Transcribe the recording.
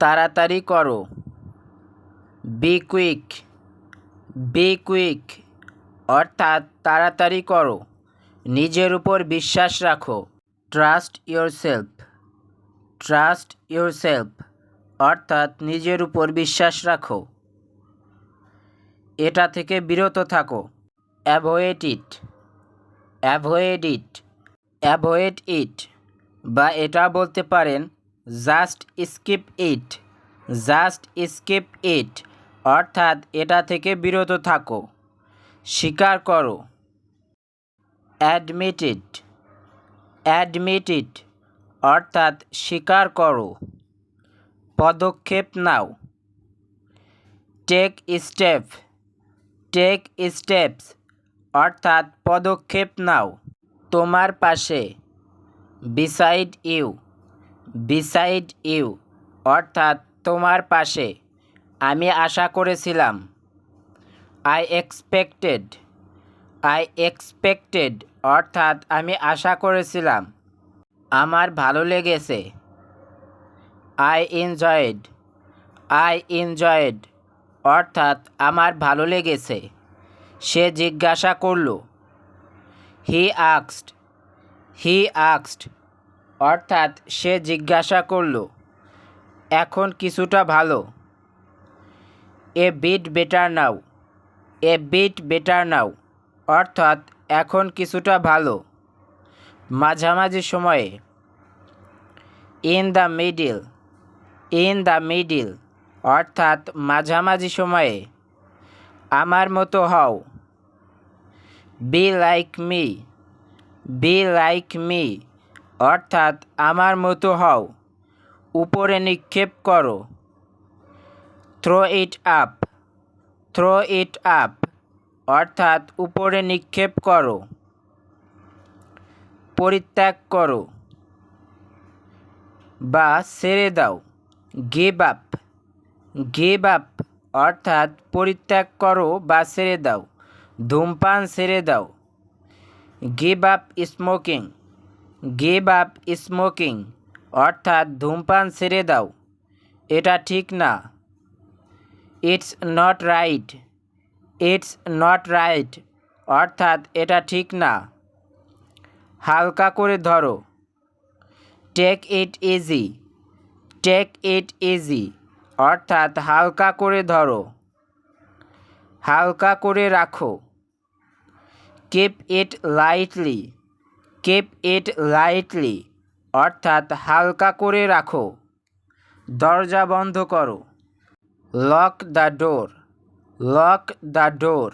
তাড়াতাড়ি করো। Be quick. Be quick অর্থাৎ তাড়াতাড়ি করো। নিজের উপর বিশ্বাস রাখো। Trust yourself. ট্রাস্ট ইয়োরসেলফ অর্থাৎ নিজের উপর বিশ্বাস রাখো। এটা থেকে বিরত থাকো। অ্যাভয়েড ইট। অ্যাভয়েড ইট। অ্যাভয়েড ইট বা এটা বলতে পারেন জাস্ট স্কিপ ইট। জাস্ট স্কিপ ইট অর্থাৎ এটা থেকে বিরত থাকো। স্বীকার করো। অ্যাডমিট ইট। অ্যাডমিট ইট অর্থাৎ স্বীকার করো। পদক্ষেপ নাও। Take step. টেক স্টেপস অর্থাৎ পদক্ষেপ নাও। তোমার পাশে। Beside you. বিসাইড ইউ অর্থাৎ তোমার পাশে। আমি আশা করেছিলাম। I expected. আই এক্সপেক্টেড অর্থাৎ আমি আশা করেছিলাম। আমার ভালো লেগেছে। I enjoyed. আই এনজয়েড অর্থাৎ আমার ভালো লেগেছে। সে জিজ্ঞাসা করল। He asked. হি আস্কড অর্থাৎ সে জিজ্ঞাসা করল। এখন কিছুটা ভালো। A bit better now. A bit better now অর্থাৎ এখন কিছুটা ভালো। মাঝামাঝি সময়ে। In the middle. In the middle অর্থাৎ মাঝামাঝি সময়ে। আমার মতো হও। Be like me. Be like me অর্থাৎ আমার মতো হও। উপরে নিক্ষেপ করো। Throw it up. Throw it up অর্থাৎ উপরে নিক্ষেপ করো। পরিত্যাগ করো বা ছেড়ে দাও। Give up. গিভ আপ অর্থাৎ পরিত্যাগ করো বা ছেড়ে দাও। ধূমপান ছেড়ে দাও। Give up smoking. Give up smoking অর্থাৎ ধূমপান ছেড়ে দাও। এটা ঠিক না। It's not right. It's not right অর্থাৎ এটা ঠিক না। হালকা করে ধরো। Take it easy. Take it easy অর্থাৎ হালকা করে ধরো। হালকা করে রাখো। Keep it lightly. Keep it lightly অর্থাৎ হালকা করে রাখো। দরজা বন্ধ করো। Lock the door. Lock the door